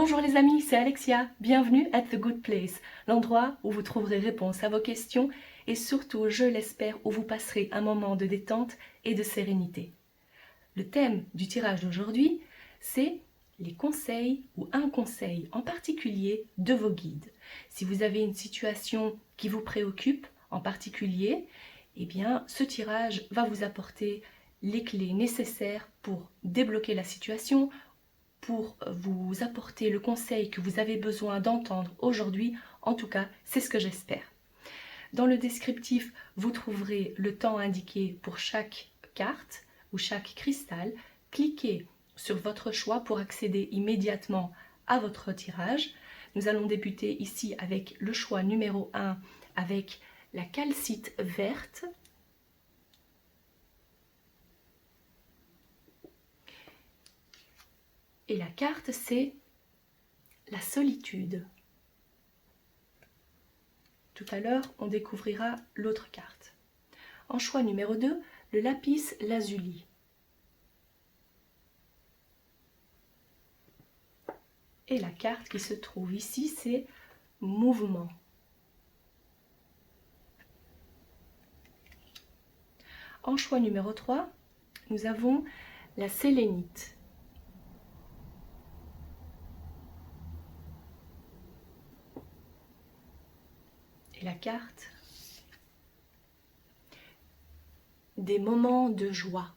Bonjour les amis, c'est Alexia. Bienvenue at The Good Place, l'endroit où vous trouverez réponse à vos questions et surtout, je l'espère, où vous passerez un moment de détente et de sérénité. Le thème du tirage d'aujourd'hui, c'est les conseils ou un conseil en particulier de vos guides. Si vous avez une situation qui vous préoccupe en particulier, eh bien, ce tirage va vous apporter les clés nécessaires pour débloquer la situation, pour vous apporter le conseil que vous avez besoin d'entendre aujourd'hui. En tout cas, c'est ce que j'espère. Dans le descriptif, vous trouverez le temps indiqué pour chaque carte ou chaque cristal. Cliquez sur votre choix pour accéder immédiatement à votre tirage. Nous allons débuter ici avec le choix numéro 1 avec la calcite verte. Et la carte, c'est la solitude. Tout à l'heure, on découvrira l'autre carte. En choix numéro 2, le lapis lazuli. Et la carte qui se trouve ici, c'est mouvement. En choix numéro 3, nous avons la sélénite. Et la carte des moments de joie,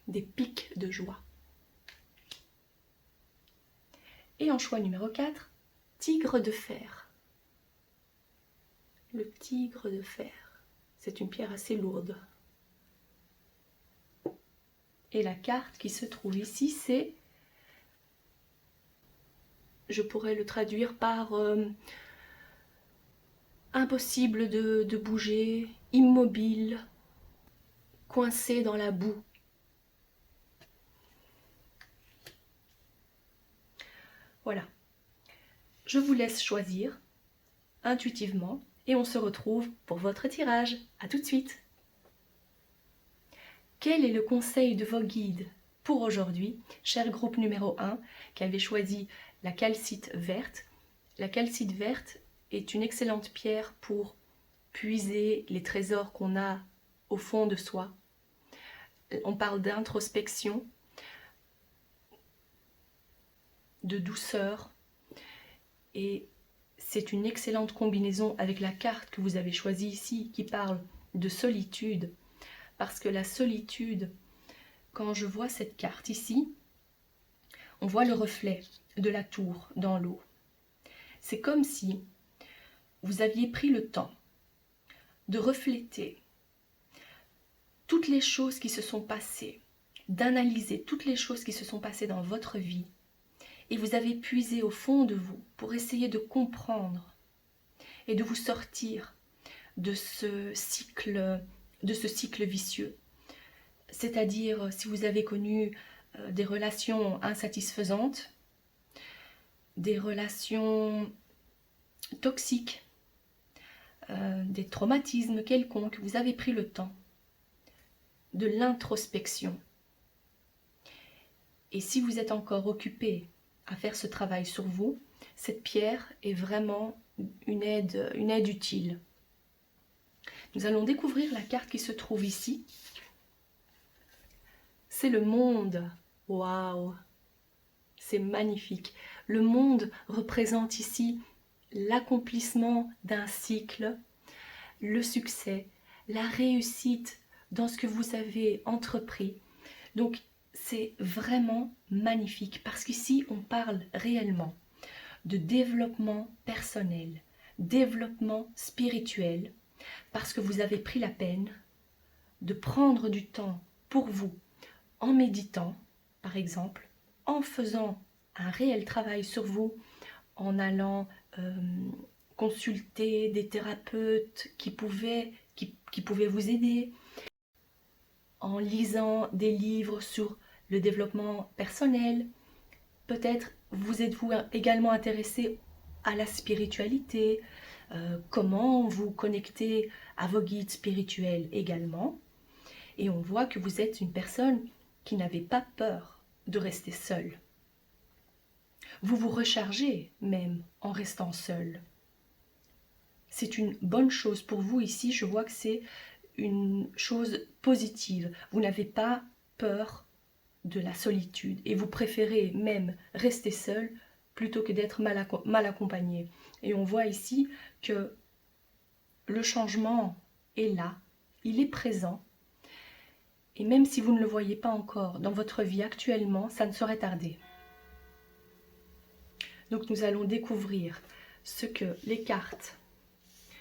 des pics de joie. Et en choix numéro 4, tigre de fer. Le tigre de fer, c'est une pierre assez lourde. Et la carte qui se trouve ici, c'est, je pourrais le traduire par impossible de bouger, immobile, coincé dans la boue. Voilà. Je vous laisse choisir intuitivement et on se retrouve pour votre tirage. À tout de suite. Quel est le conseil de vos guides pour aujourd'hui, cher groupe numéro 1 qui avait choisi la calcite verte? La calcite verte est une excellente pierre pour puiser les trésors qu'on a au fond de soi. On parle d'introspection, de douceur, et c'est une excellente combinaison avec la carte que vous avez choisie ici qui parle de solitude, parce que la solitude, quand je vois cette carte ici, on voit le reflet de la tour dans l'eau. C'est comme si vous aviez pris le temps de refléter toutes les choses qui se sont passées, d'analyser toutes les choses qui se sont passées dans votre vie, et vous avez puisé au fond de vous pour essayer de comprendre et de vous sortir de ce cycle vicieux. C'est-à-dire, si vous avez connu des relations insatisfaisantes, des relations toxiques, des traumatismes quelconques, vous avez pris le temps de l'introspection. Et si vous êtes encore occupé à faire ce travail sur vous, cette pierre est vraiment une aide utile. Nous allons découvrir la carte qui se trouve ici. C'est le monde. Waouh! C'est magnifique. Le monde représente ici l'accomplissement d'un cycle, le succès, la réussite dans ce que vous avez entrepris. Donc, c'est vraiment magnifique parce qu'ici, on parle réellement de développement personnel, développement spirituel, parce que vous avez pris la peine de prendre du temps pour vous en méditant, par exemple, en faisant un réel travail sur vous, en allant consulter des thérapeutes qui pouvaient vous aider, en lisant des livres sur le développement personnel. Peut-être vous êtes-vous également intéressé à la spiritualité, comment vous connecter à vos guides spirituels également. Et on voit que vous êtes une personne qui n'avait pas peur de rester seule. Vous vous rechargez même en restant seul. C'est une bonne chose pour vous ici. Je vois que c'est une chose positive. Vous n'avez pas peur de la solitude et vous préférez même rester seul plutôt que d'être mal accompagné. Et on voit ici que le changement est là, il est présent. Et même si vous ne le voyez pas encore dans votre vie actuellement, ça ne saurait tarder. Donc nous allons découvrir ce que les cartes,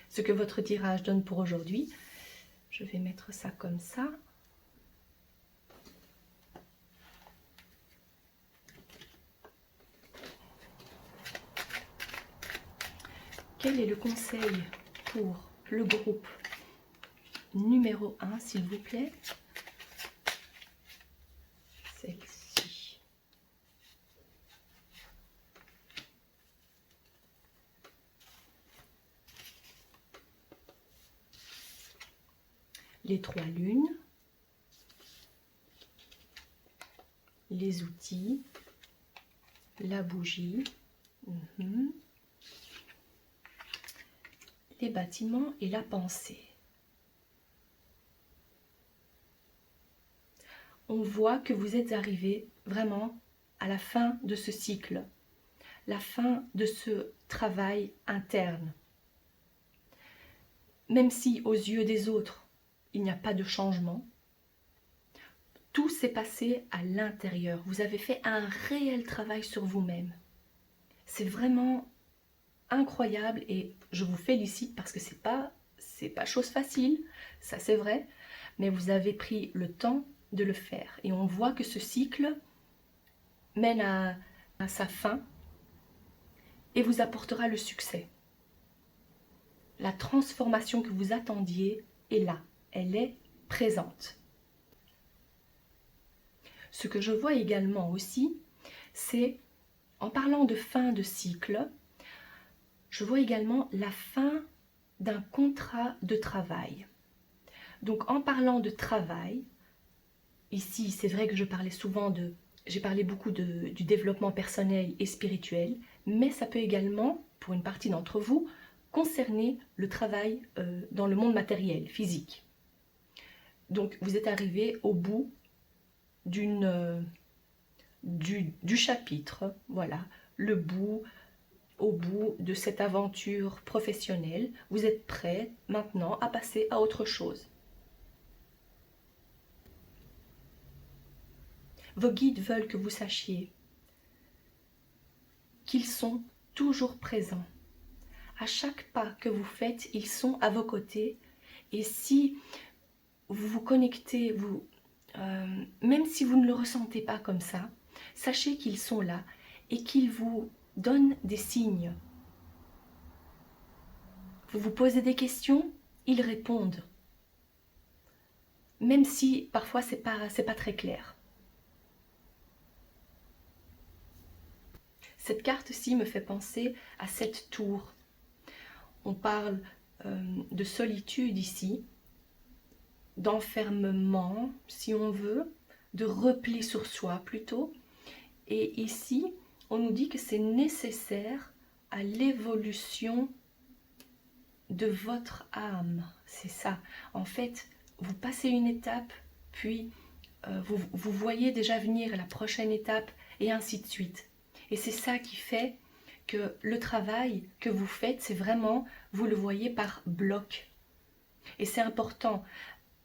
ce que votre tirage donne pour aujourd'hui. Je vais mettre ça comme ça. Quel est le conseil pour le groupe numéro 1, s'il vous plaît? Celle-ci. Les 3 lunes. Les outils. La bougie. Les bâtiments et la pensée. On voit que vous êtes arrivé vraiment à la fin de ce cycle, la fin de ce travail interne. Même si aux yeux des autres, il n'y a pas de changement, tout s'est passé à l'intérieur. Vous avez fait un réel travail sur vous-même. C'est vraiment incroyable et je vous félicite parce que c'est pas chose facile, ça c'est vrai, mais vous avez pris le temps de le faire et on voit que ce cycle mène à sa fin et vous apportera le succès. La transformation que vous attendiez est là, elle est présente. Ce que je vois également aussi, c'est en parlant de fin de cycle, je vois également la fin d'un contrat de travail. Donc en parlant de travail, ici c'est vrai que j'ai parlé beaucoup du développement personnel et spirituel, mais ça peut également, pour une partie d'entre vous, concerner le travail dans le monde matériel, physique. Donc vous êtes arrivé au bout du chapitre, voilà, au bout de cette aventure professionnelle, vous êtes prêt maintenant à passer à autre chose. Vos guides veulent que vous sachiez qu'ils sont toujours présents. À chaque pas que vous faites, ils sont à vos côtés. Et si vous vous connectez, même si vous ne le ressentez pas comme ça, sachez qu'ils sont là et qu'ils vous donnent des signes. Vous vous posez des questions, ils répondent. Même si parfois c'est pas très clair. Cette carte-ci me fait penser à cette tour. On parle de solitude ici, d'enfermement, si on veut, de repli sur soi plutôt. Et ici, on nous dit que c'est nécessaire à l'évolution de votre âme. C'est ça. En fait, vous passez une étape, puis vous voyez déjà venir la prochaine étape, et ainsi de suite. Et c'est ça qui fait que le travail que vous faites, c'est vraiment, vous le voyez par bloc. Et c'est important.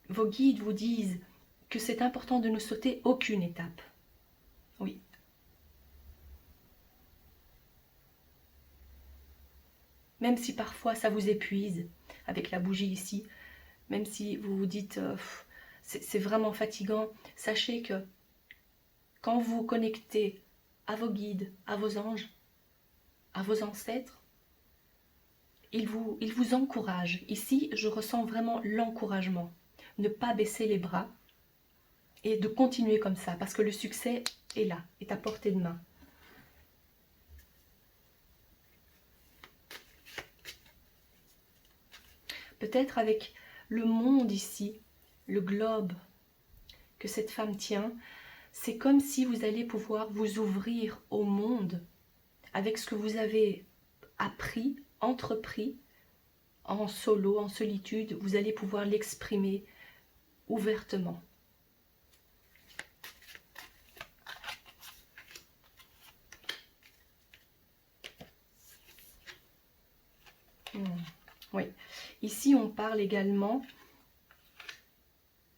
Vos guides vous disent que c'est important de ne sauter aucune étape. Oui. Même si parfois ça vous épuise, avec la bougie ici, même si vous vous dites c'est vraiment fatigant, sachez que quand vous vous connectez à vos guides, à vos anges, à vos ancêtres, ils vous encouragent. Ici, je ressens vraiment l'encouragement. Ne pas baisser les bras et de continuer comme ça, parce que le succès est là, est à portée de main. Peut-être avec le monde ici, le globe que cette femme tient, c'est comme si vous allez pouvoir vous ouvrir au monde avec ce que vous avez appris, entrepris, en solo, en solitude, vous allez pouvoir l'exprimer ouvertement. Oui, ici on parle également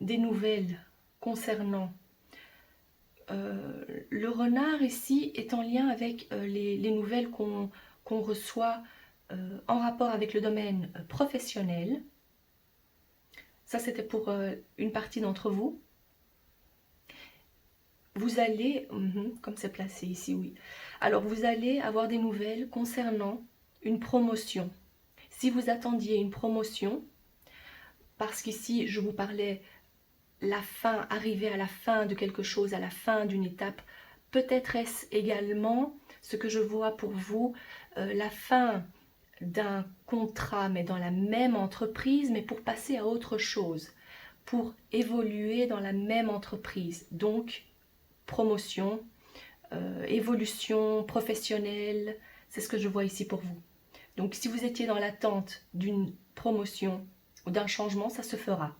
des nouvelles concernant le renard ici est en lien avec les nouvelles qu'on reçoit en rapport avec le domaine professionnel. Ça c'était pour une partie d'entre vous. Vous allez, comme c'est placé ici, oui. Alors vous allez avoir des nouvelles concernant une promotion. Si vous attendiez une promotion, parce qu'ici je vous parlais la fin, arriver à la fin de quelque chose, à la fin d'une étape, peut-être est-ce également ce que je vois pour vous, la fin d'un contrat, mais dans la même entreprise, mais pour passer à autre chose, pour évoluer dans la même entreprise. Donc, promotion, évolution professionnelle, c'est ce que je vois ici pour vous. Donc si vous étiez dans l'attente d'une promotion ou d'un changement, ça se fera.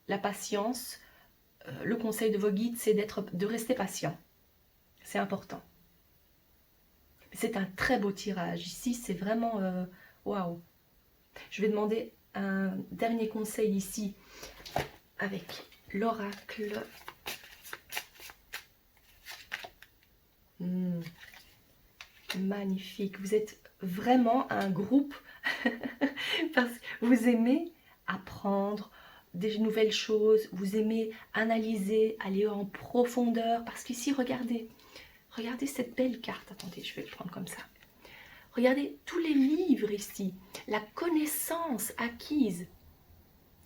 La patience, le conseil de vos guides, c'est de rester patient. C'est important. C'est un très beau tirage. Ici, c'est vraiment waouh. Je vais demander un dernier conseil ici avec l'oracle. Magnifique. Vous êtes vraiment un groupe parce que vous aimez apprendre des nouvelles choses, vous aimez analyser, aller en profondeur, parce qu'ici, regardez cette belle carte. Attendez, je vais le prendre comme ça. Regardez tous les livres ici, la connaissance acquise,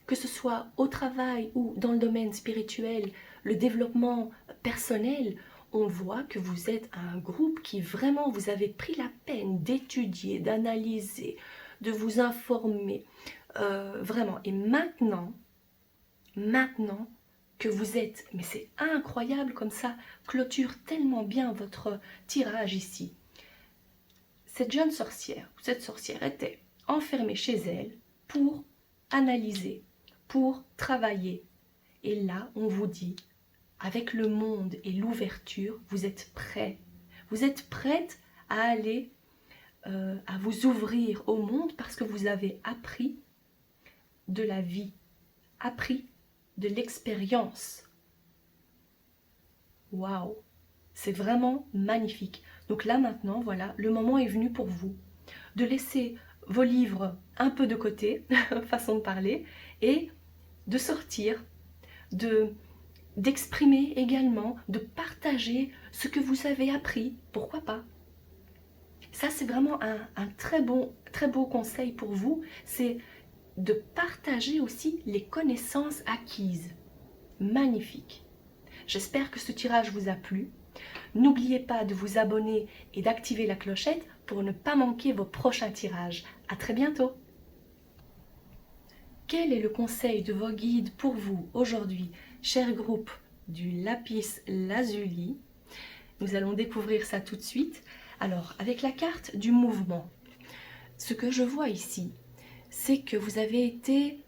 que ce soit au travail ou dans le domaine spirituel, le développement personnel. On voit que vous êtes un groupe qui vraiment, vous avez pris la peine d'étudier, d'analyser, de vous informer, vraiment. Et maintenant que vous êtes, mais c'est incroyable comme ça, clôture tellement bien votre tirage ici. Cette jeune sorcière, cette sorcière était enfermée chez elle pour analyser, pour travailler. Et là, on vous dit, avec le monde et l'ouverture, vous êtes prêts. Vous êtes prête à aller, à vous ouvrir au monde parce que vous avez appris de la vie, appris de l'expérience. Waouh! C'est vraiment magnifique. Donc là maintenant, voilà, le moment est venu pour vous de laisser vos livres un peu de côté, façon de parler, et de sortir, d'exprimer également, de partager ce que vous avez appris, pourquoi pas. Ça c'est vraiment un très beau conseil pour vous, c'est de partager aussi les connaissances acquises. Magnifique. J'espère que ce tirage vous a plu. N'oubliez pas de vous abonner et d'activer la clochette pour ne pas manquer vos prochains tirages. À très bientôt. Quel est le conseil de vos guides pour vous aujourd'hui, cher groupe du lapis lazuli? Nous allons découvrir ça tout de suite. Alors, avec la carte du mouvement, ce que je vois ici, c'est que vous avez été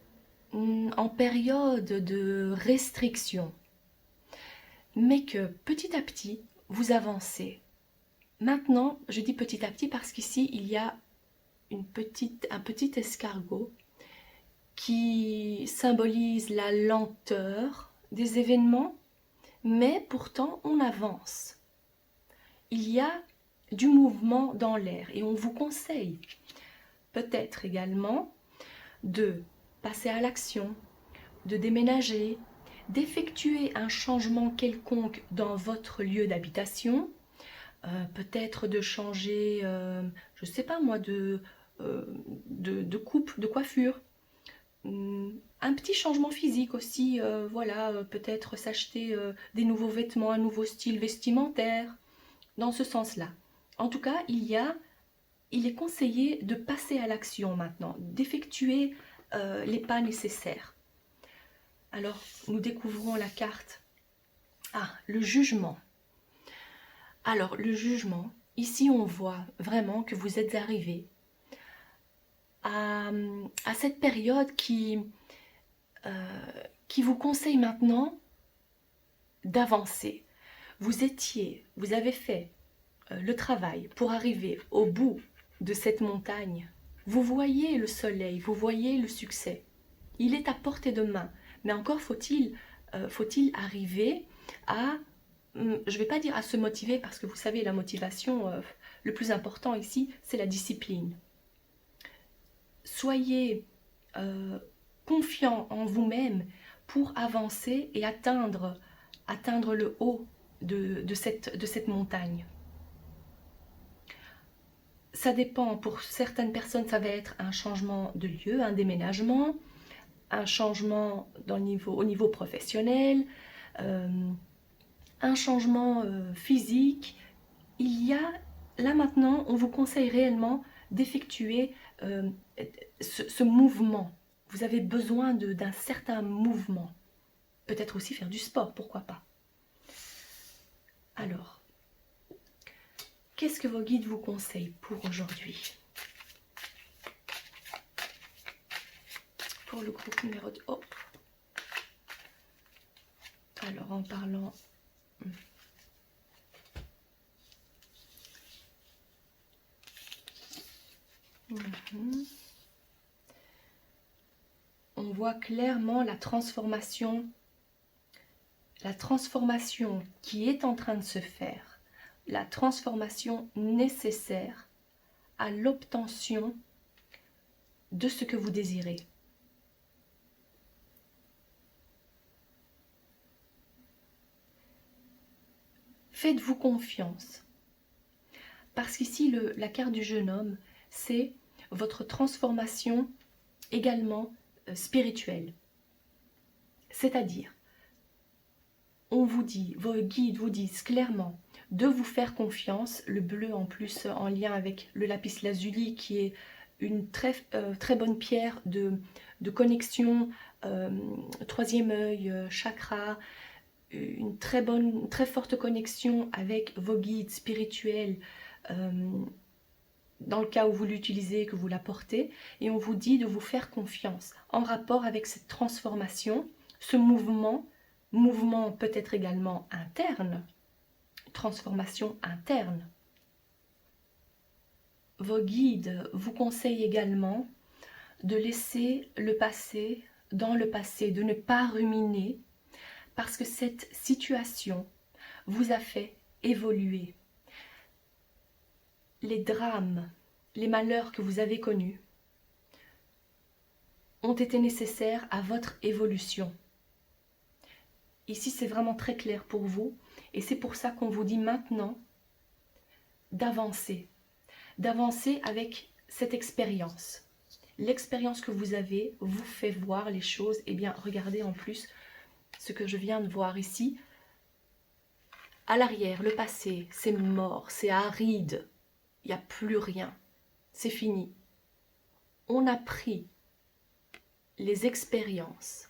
en période de restriction, mais que petit à petit, vous avancez. Maintenant, je dis petit à petit parce qu'ici, il y a un petit escargot qui symbolise la lenteur des événements, mais pourtant on avance. Il y a du mouvement dans l'air et on vous conseille peut-être également de passer à l'action, de déménager, d'effectuer un changement quelconque dans votre lieu d'habitation, peut-être de changer, je ne sais pas moi, de coupe, de coiffure, un petit changement physique aussi, voilà, peut-être s'acheter des nouveaux vêtements, un nouveau style vestimentaire, dans ce sens-là. En tout cas, il est conseillé de passer à l'action maintenant, d'effectuer les pas nécessaires. Alors, nous découvrons la carte. Ah, le jugement. Alors, le jugement, ici on voit vraiment que vous êtes arrivé à cette période qui vous conseille maintenant d'avancer. Vous avez fait le travail pour arriver au bout de cette montagne. Vous voyez le soleil, vous voyez le succès. Il est à portée de main, mais encore faut-il arriver à, je ne vais pas dire à se motiver, parce que vous savez, la motivation, le plus important ici, c'est la discipline. Soyez confiant en vous-même pour avancer et atteindre le haut de cette montagne. Ça dépend, pour certaines personnes, ça va être un changement de lieu, un déménagement, un changement au niveau professionnel, un changement physique. Il y a, là maintenant, on vous conseille réellement d'effectuer ce mouvement. Vous avez besoin d'un certain mouvement. Peut-être aussi faire du sport, pourquoi pas. Alors, qu'est-ce que vos guides vous conseillent pour aujourd'hui? Pour le groupe numéro 2. Oh. Alors, en parlant... On voit clairement la transformation qui est en train de se faire, la transformation nécessaire à l'obtention de ce que vous désirez. Faites-vous confiance, parce qu'ici la carte du jeune homme, c'est votre transformation également spirituelle. C'est-à-dire, on vous dit, vos guides vous disent clairement de vous faire confiance. Le bleu en plus en lien avec le lapis lazuli, qui est une très bonne pierre de connexion, troisième œil, chakra, une très forte connexion avec vos guides spirituels, dans le cas où vous l'utilisez, que vous la portez, et on vous dit de vous faire confiance en rapport avec cette transformation, ce mouvement peut-être également interne, transformation interne. Vos guides vous conseillent également de laisser le passé dans le passé, de ne pas ruminer, parce que cette situation vous a fait évoluer. Les drames, les malheurs que vous avez connus ont été nécessaires à votre évolution. Ici, c'est vraiment très clair pour vous, et c'est pour ça qu'on vous dit maintenant d'avancer avec cette expérience. L'expérience que vous avez vous fait voir les choses. Eh bien, regardez en plus ce que je viens de voir ici. À l'arrière, le passé, c'est mort, c'est aride. Il n'y a plus rien. C'est fini. On a pris les expériences,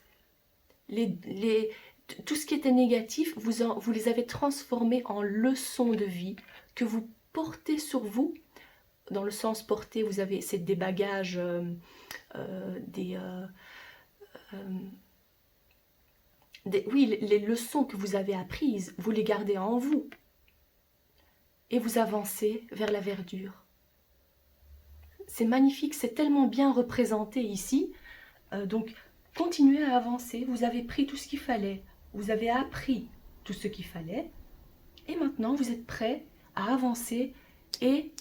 tout ce qui était négatif, vous les avez transformés en leçons de vie que vous portez sur vous. Dans le sens porté, vous avez des bagages, oui, les leçons que vous avez apprises, vous les gardez en vous. Et vous avancez vers la verdure. C'est magnifique, c'est tellement bien représenté ici. Donc, continuez à avancer. Vous avez pris tout ce qu'il fallait. Vous avez appris tout ce qu'il fallait. Et maintenant, vous êtes prêt à avancer et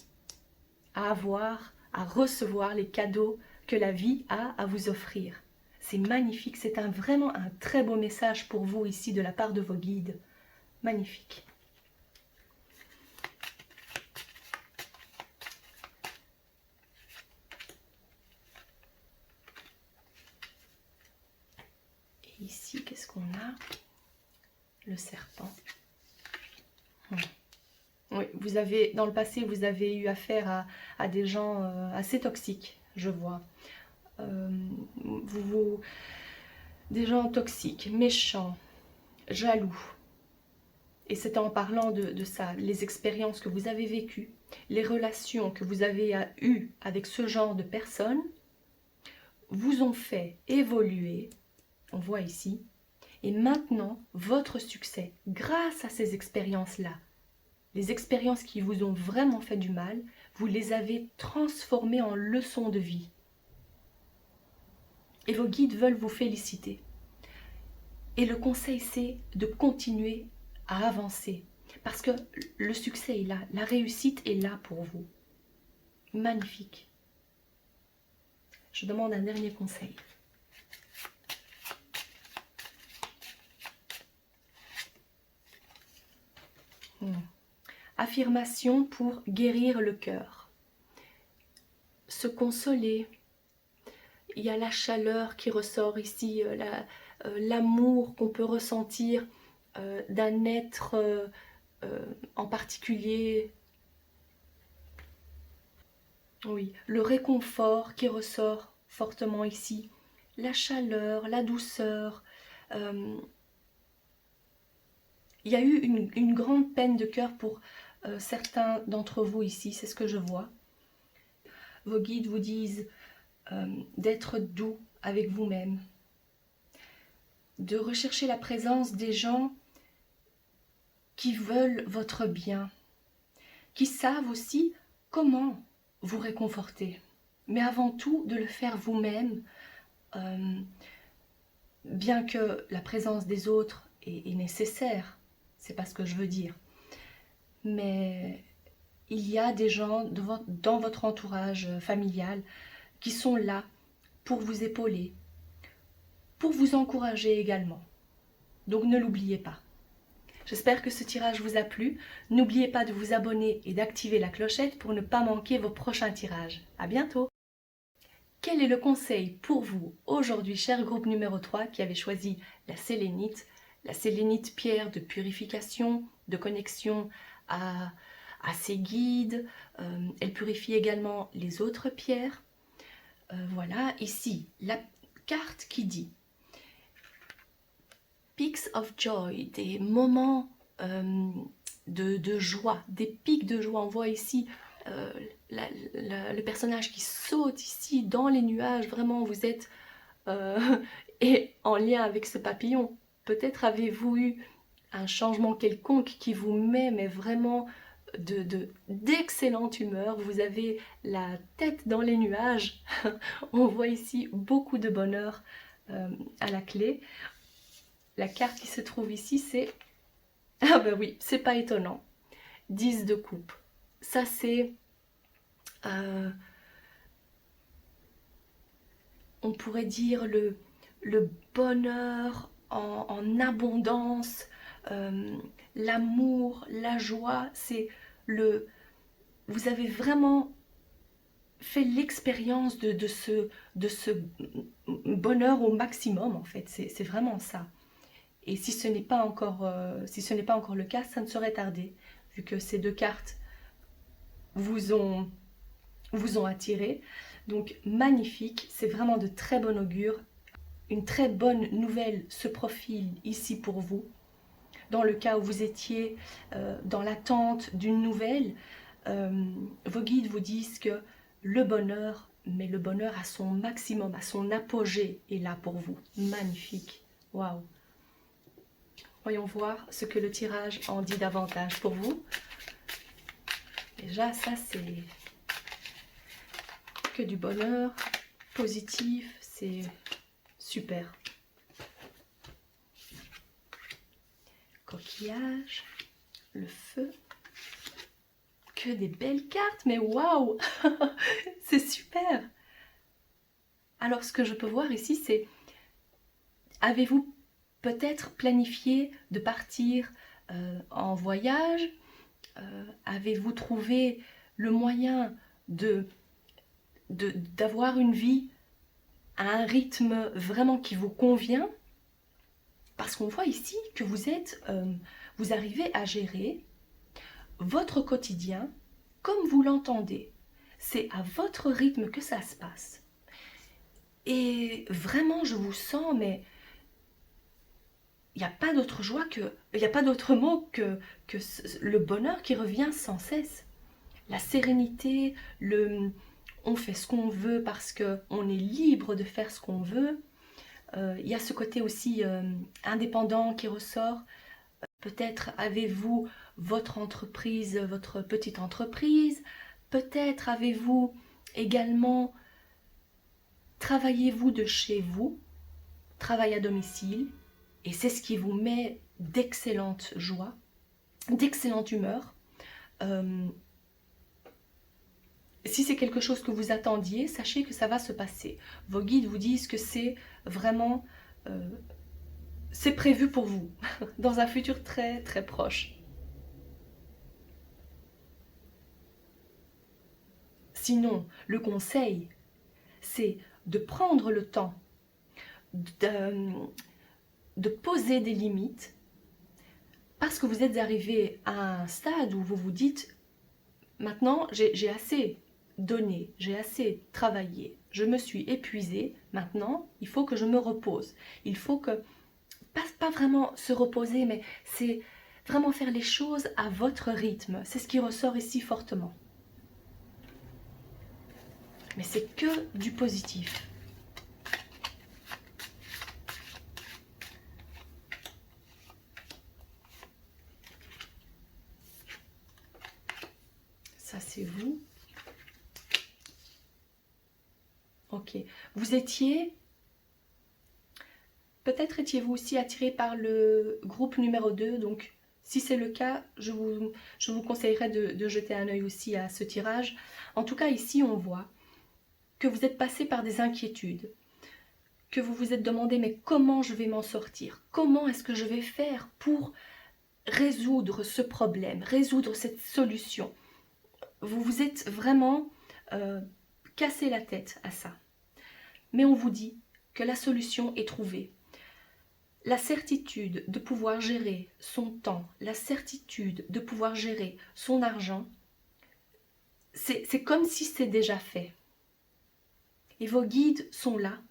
à recevoir les cadeaux que la vie a à vous offrir. C'est magnifique, c'est vraiment un très beau message pour vous ici de la part de vos guides. Magnifique. Et ici, qu'est-ce qu'on a? Le serpent. Oui, dans le passé, vous avez eu affaire à des gens assez toxiques, je vois. Des gens toxiques, méchants, jaloux. Et c'est en parlant de ça, les expériences que vous avez vécues, les relations que vous avez eues avec ce genre de personnes, vous ont fait évoluer, on voit ici, et maintenant, votre succès, grâce à ces expériences-là, les expériences qui vous ont vraiment fait du mal, vous les avez transformées en leçons de vie. Et vos guides veulent vous féliciter. Et le conseil, c'est de continuer à avancer. Parce que le succès est là, la réussite est là pour vous. Magnifique. Je demande un dernier conseil. Affirmation pour guérir le cœur. Se consoler. Il y a la chaleur qui ressort ici, l'amour qu'on peut ressentir d'un être en particulier. Oui, le réconfort qui ressort fortement ici. La chaleur, la douceur. Il y a eu une grande peine de cœur pour certains d'entre vous ici, c'est ce que je vois. Vos guides vous disent d'être doux avec vous-même, de rechercher la présence des gens qui veulent votre bien, qui savent aussi comment vous réconforter. Mais avant tout, de le faire vous-même, bien que la présence des autres est nécessaire, c'est pas ce que je veux dire. Mais il y a des gens dans votre entourage familial qui sont là pour vous épauler, pour vous encourager également. Donc ne l'oubliez pas. J'espère que ce tirage vous a plu. N'oubliez pas de vous abonner et d'activer la clochette pour ne pas manquer vos prochains tirages. À bientôt! Quel est le conseil pour vous aujourd'hui, cher groupe numéro 3 qui avait choisi la sélénite pierre de purification, de connexion à ses guides. Elle purifie également les autres pierres. Voilà, ici, la carte qui dit Peaks of Joy, des moments de joie, des pics de joie. On voit ici le personnage qui saute ici dans les nuages. Vraiment, vous êtes et en lien avec ce papillon. Peut-être avez-vous eu un changement quelconque qui vous met mais vraiment d'excellente humeur. Vous avez la tête dans les nuages. On voit ici beaucoup de bonheur à la clé. La carte qui se trouve ici, c'est... Ah ben oui, c'est pas étonnant. 10 de coupe. Ça, c'est... on pourrait dire le bonheur en abondance, l'amour, la joie. C'est le... Vous avez vraiment fait l'expérience de ce bonheur au maximum, en fait. C'est vraiment ça. Et si ce n'est pas encore le cas, ça ne saurait tarder, vu que ces deux cartes vous ont attiré. Donc magnifique, c'est vraiment de très bon augure. Une très bonne nouvelle se profile ici pour vous. Dans le cas où vous étiez dans l'attente d'une nouvelle, vos guides vous disent que le bonheur, mais le bonheur à son maximum, à son apogée est là pour vous. Magnifique, waouh! Voyons voir ce que le tirage en dit davantage pour vous. Déjà, ça c'est que du bonheur, positif, c'est super. Coquillage, le feu, que des belles cartes, mais waouh, c'est super. Alors ce que je peux voir ici, c'est, avez-vous peut-être planifié de partir en voyage? Avez-vous trouvé le moyen d'avoir une vie à un rythme vraiment qui vous convient? Parce qu'on voit ici que vous arrivez à gérer votre quotidien comme vous l'entendez. C'est à votre rythme que ça se passe. Et vraiment, je vous sens, mais il n'y a pas d'autre joie il n'y a pas d'autre mot que le bonheur qui revient sans cesse. La sérénité, on fait ce qu'on veut parce qu'on est libre de faire ce qu'on veut. Il y a ce côté aussi indépendant qui ressort. Peut-être avez-vous votre entreprise, votre petite entreprise. Peut-être avez-vous également, travaillez-vous de chez vous, travail à domicile. Et c'est ce qui vous met d'excellente joie, d'excellente humeur. Si c'est quelque chose que vous attendiez, sachez que ça va se passer. Vos guides vous disent que c'est vraiment, c'est prévu pour vous, dans un futur très très proche. Sinon, le conseil, c'est de prendre le temps de poser des limites, parce que vous êtes arrivé à un stade où vous vous dites, maintenant j'ai assez donné, j'ai assez travaillé, je me suis épuisée, maintenant il faut que je me repose. Il faut que, pas vraiment se reposer, mais c'est vraiment faire les choses à votre rythme. C'est ce qui ressort ici fortement. Mais c'est que du positif. Ça, c'est vous. Ok. Vous étiez... Peut-être étiez-vous aussi attiré par le groupe numéro 2. Donc, si c'est le cas, je vous conseillerais de jeter un œil aussi à ce tirage. En tout cas, ici, on voit que vous êtes passé par des inquiétudes, que vous vous êtes demandé, mais comment je vais m'en sortir? Comment est-ce que je vais faire pour résoudre ce problème, résoudre cette solution? Vous vous êtes vraiment cassé la tête à ça. Mais on vous dit que la solution est trouvée. La certitude de pouvoir gérer son temps, la certitude de pouvoir gérer son argent, c'est comme si c'est déjà fait. Et vos guides sont là,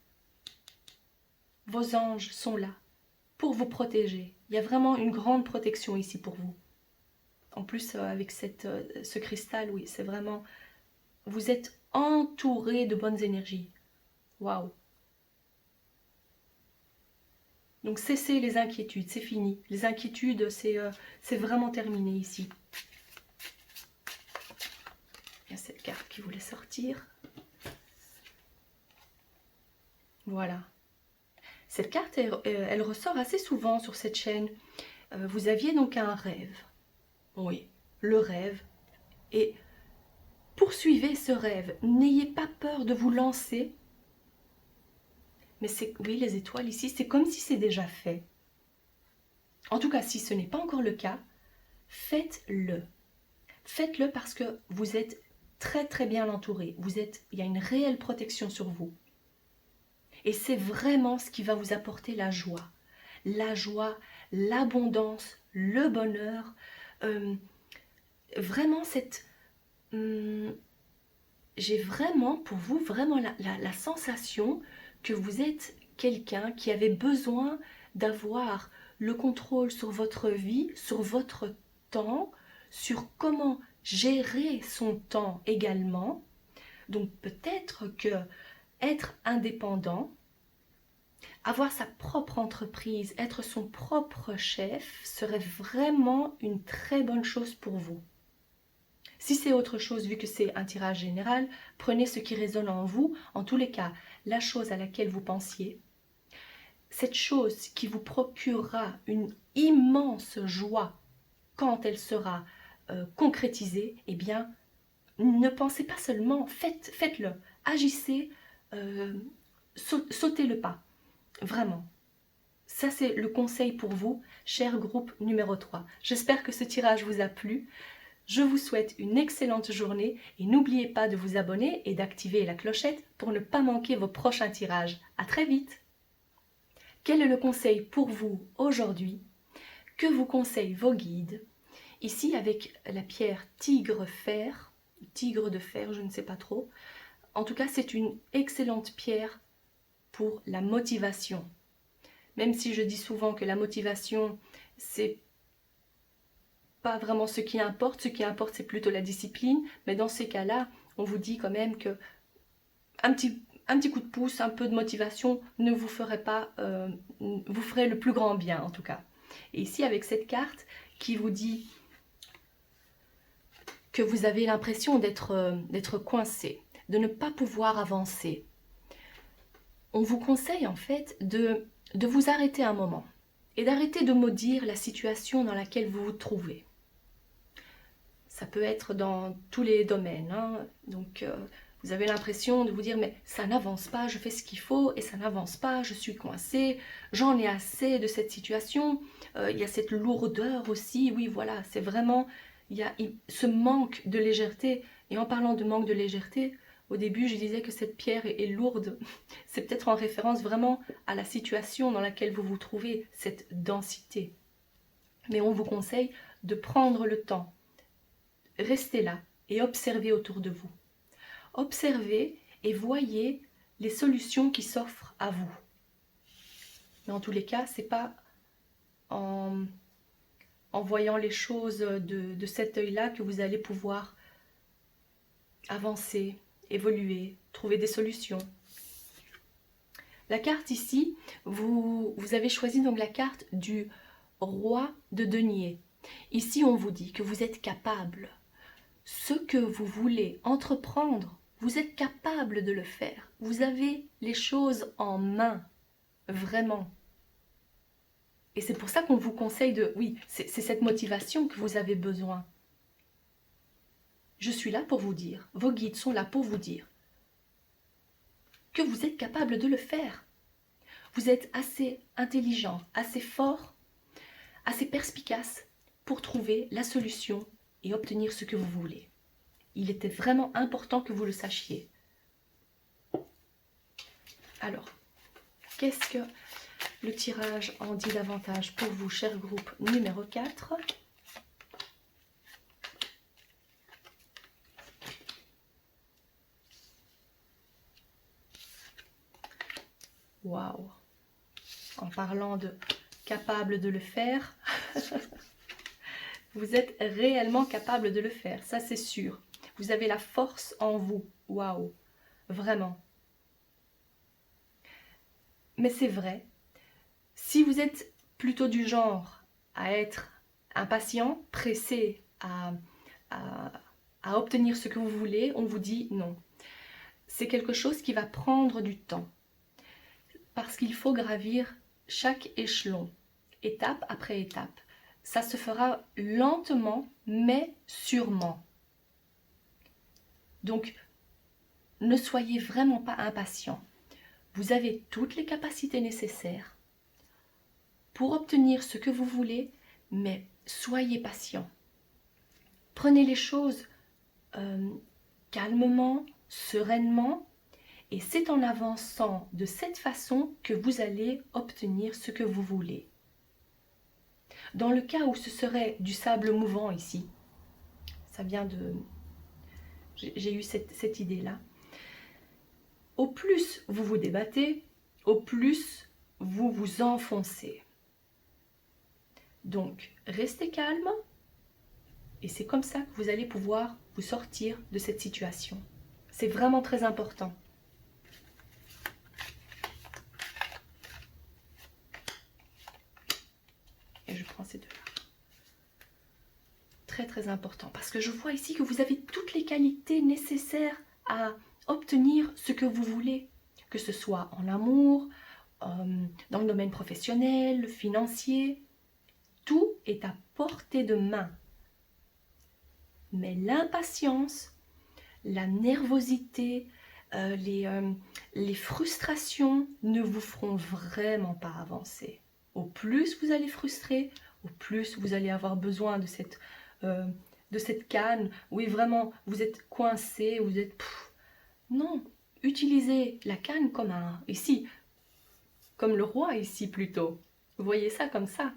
vos anges sont là pour vous protéger. Il y a vraiment une grande protection ici pour vous. En plus, avec ce cristal, oui, c'est vraiment... Vous êtes entouré de bonnes énergies. Waouh! Donc cessez les inquiétudes, c'est fini. Les inquiétudes, c'est vraiment terminé ici. Il y a cette carte qui voulait sortir. Voilà. Cette carte, elle ressort assez souvent sur cette chaîne. Vous aviez donc un rêve. Oui, le rêve. Et poursuivez ce rêve. N'ayez pas peur de vous lancer. Mais c'est, oui, les étoiles ici, c'est comme si c'est déjà fait. En tout cas, si ce n'est pas encore le cas, faites-le. Faites-le parce que vous êtes très très bien entouré. Il y a une réelle protection sur vous. Et c'est vraiment ce qui va vous apporter la joie, l'abondance, le bonheur. Vraiment j'ai vraiment pour vous vraiment la sensation que vous êtes quelqu'un qui avait besoin d'avoir le contrôle sur votre vie, sur votre temps, sur comment gérer son temps également. Donc peut-être que être indépendant, avoir sa propre entreprise, être son propre chef serait vraiment une très bonne chose pour vous. Si c'est autre chose, vu que c'est un tirage général, prenez ce qui résonne en vous. En tous les cas, la chose à laquelle vous pensiez, cette chose qui vous procurera une immense joie quand elle sera concrétisée, eh bien, ne pensez pas seulement, faites-le, agissez, sautez le pas, vraiment. Ça, c'est le conseil pour vous, cher groupe numéro 3. J'espère que ce tirage vous a plu. Je vous souhaite une excellente journée et n'oubliez pas de vous abonner et d'activer la clochette pour ne pas manquer vos prochains tirages. À très vite! Quel est le conseil pour vous aujourd'hui? Que vous conseillent vos guides? Ici, avec la pierre tigre de fer, je ne sais pas trop. En tout cas, c'est une excellente pierre pour la motivation. même si je dis souvent que la motivation, c'est pas vraiment ce qui importe c'est plutôt la discipline, mais dans ces cas-là, on vous dit quand même que un petit coup de pouce, un peu de motivation ne vous ferait pas, vous ferait le plus grand bien en tout cas. Et ici avec cette carte qui vous dit que vous avez l'impression d'être coincé, de ne pas pouvoir avancer, on vous conseille en fait de vous arrêter un moment et d'arrêter de maudire la situation dans laquelle vous vous trouvez. Ça peut être dans tous les domaines, hein. Donc vous avez l'impression de vous dire mais ça n'avance pas, je fais ce qu'il faut et ça n'avance pas, je suis coincée, j'en ai assez de cette situation, il y a cette lourdeur aussi, oui voilà, c'est vraiment, il y a ce manque de légèreté. Et en parlant de manque de légèreté, au début je disais que cette pierre est lourde, c'est peut-être en référence vraiment à la situation dans laquelle vous vous trouvez, cette densité. Mais on vous conseille de prendre le temps, restez là et observez autour de vous. Observez et voyez les solutions qui s'offrent à vous. Mais en tous les cas, ce n'est pas en voyant les choses de cet œil-là que vous allez pouvoir avancer, évoluer, trouver des solutions. La carte ici, vous avez choisi donc la carte du roi de denier. Ici, on vous dit que vous êtes capable. Ce que vous voulez entreprendre, vous êtes capable de le faire. Vous avez les choses en main, vraiment. Et c'est pour ça qu'on vous conseille de... Oui, c'est cette motivation que vous avez besoin. Je suis là pour vous dire, vos guides sont là pour vous dire que vous êtes capable de le faire. Vous êtes assez intelligent, assez fort, assez perspicace pour trouver la solution et obtenir ce que vous voulez. Il était vraiment important que vous le sachiez. Alors, qu'est-ce que le tirage en dit davantage pour vous, cher groupe numéro 4 ? Waouh! En parlant de capable de le faire, vous êtes réellement capable de le faire, ça c'est sûr. Vous avez la force en vous, waouh, vraiment. Mais c'est vrai, si vous êtes plutôt du genre à être impatient, pressé à obtenir ce que vous voulez, on vous dit non. C'est quelque chose qui va prendre du temps, parce qu'il faut gravir chaque échelon, étape après étape. Ça se fera lentement, mais sûrement. Donc, ne soyez vraiment pas impatient. Vous avez toutes les capacités nécessaires pour obtenir ce que vous voulez, mais soyez patient. Prenez les choses calmement, sereinement, et c'est en avançant de cette façon que vous allez obtenir ce que vous voulez. Dans le cas où ce serait du sable mouvant ici, ça vient de... J'ai eu cette idée-là. Au plus vous vous débattez, au plus vous vous enfoncez. Donc, restez calme et c'est comme ça que vous allez pouvoir vous sortir de cette situation. C'est vraiment très important. Et je prends ces deux-là. Très très important parce que je vois ici que vous avez toutes les qualités nécessaires à obtenir ce que vous voulez, que ce soit en amour, dans le domaine professionnel, financier, tout est à portée de main. Mais l'impatience, la nervosité, les frustrations ne vous feront vraiment pas avancer. Au plus vous allez frustrer, au plus vous allez avoir besoin de cette canne. Oui, vraiment, vous êtes coincé, vous êtes... Non, utilisez la canne comme comme le roi ici plutôt. Vous voyez ça comme ça.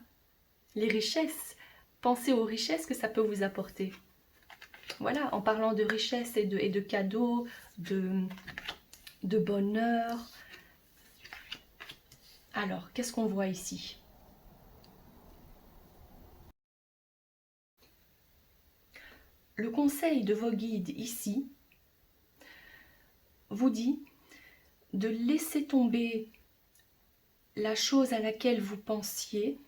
Les richesses, pensez aux richesses que ça peut vous apporter. Voilà, en parlant de richesses et de cadeaux, de bonheur. Alors, qu'est-ce qu'on voit ici? Le conseil de vos guides ici vous dit de laisser tomber la chose à laquelle vous pensiez.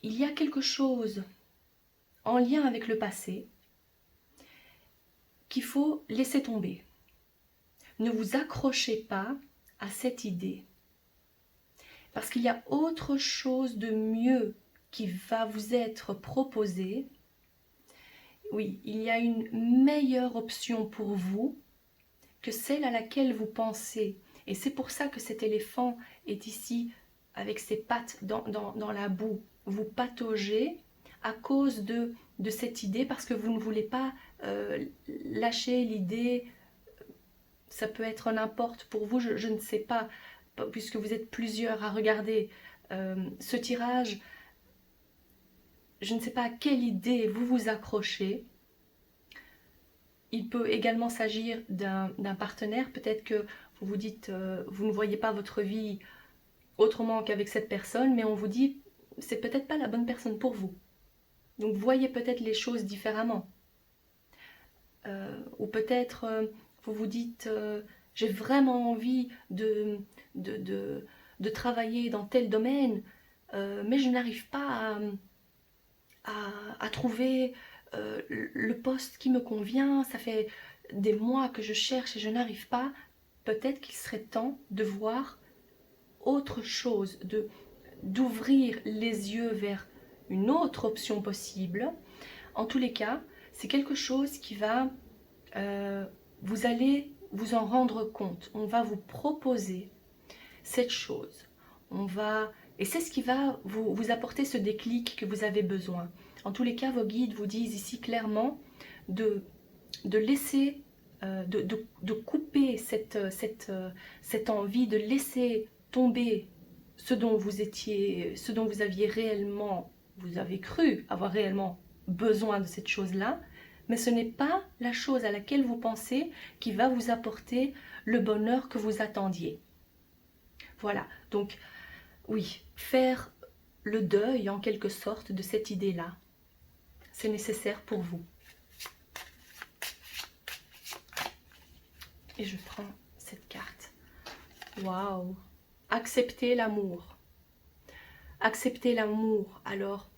Il y a quelque chose en lien avec le passé qu'il faut laisser tomber. Ne vous accrochez pas à cette idée. Parce qu'il y a autre chose de mieux qui va vous être proposé. Oui, il y a une meilleure option pour vous que celle à laquelle vous pensez. Et c'est pour ça que cet éléphant est ici avec ses pattes dans la boue. Vous pataugez à cause de cette idée parce que vous ne voulez pas lâcher l'idée. Ça peut être n'importe pour vous, je ne sais pas, puisque vous êtes plusieurs à regarder ce tirage. Je ne sais pas à quelle idée vous vous accrochez. Il peut également s'agir d'un partenaire. Peut-être que vous vous dites, vous ne voyez pas votre vie autrement qu'avec cette personne, mais on vous dit, c'est peut-être pas la bonne personne pour vous. Donc voyez peut-être les choses différemment. Ou peut-être vous vous dites, j'ai vraiment envie de travailler dans tel domaine, mais je n'arrive pas à trouver le poste qui me convient, ça fait des mois que je cherche et je n'arrive pas. Peut-être qu'il serait temps de voir autre chose, d'ouvrir les yeux vers une autre option possible. En tous les cas, c'est quelque chose qui va, vous allez vous en rendre compte. On va vous proposer cette chose. Et c'est ce qui va vous apporter ce déclic que vous avez besoin. En tous les cas, vos guides vous disent ici clairement de laisser, de couper cette envie, de laisser tomber ce dont vous aviez réellement, vous avez cru avoir réellement besoin de cette chose-là, mais ce n'est pas la chose à laquelle vous pensez qui va vous apporter le bonheur que vous attendiez. Voilà, donc oui, faire le deuil en quelque sorte de cette idée-là, c'est nécessaire pour vous. Et je prends cette carte. Waouh! Accepter l'amour. Accepter l'amour. Alors,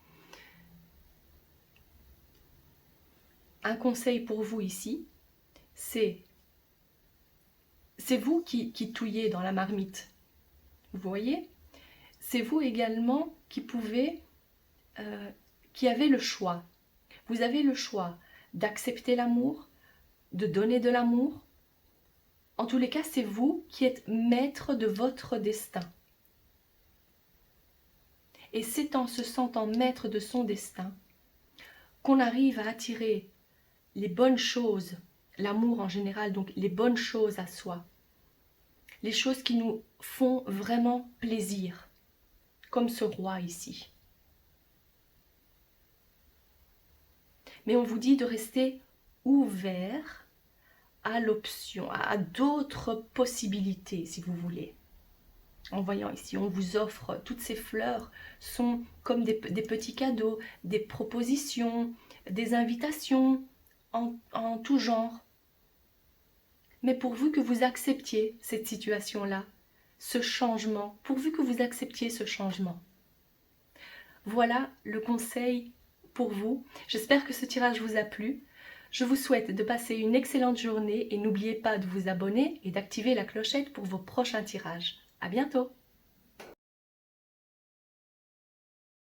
un conseil pour vous ici, c'est vous qui touillez dans la marmite. Vous voyez? C'est vous également qui pouvez, qui avez le choix. Vous avez le choix d'accepter l'amour, de donner de l'amour. En tous les cas, c'est vous qui êtes maître de votre destin. Et c'est en se sentant maître de son destin qu'on arrive à attirer les bonnes choses, l'amour en général, donc les bonnes choses à soi. Les choses qui nous font vraiment plaisir, comme ce roi ici. Mais on vous dit de rester ouvert à l'option, à d'autres possibilités, si vous voulez. En voyant ici, on vous offre, toutes ces fleurs sont comme des petits cadeaux, des propositions, des invitations en tout genre. Mais pourvu que vous acceptiez cette situation-là, ce changement, pourvu que vous acceptiez ce changement. Voilà le conseil pour vous. J'espère que ce tirage vous a plu. Je vous souhaite de passer une excellente journée et n'oubliez pas de vous abonner et d'activer la clochette pour vos prochains tirages. À bientôt!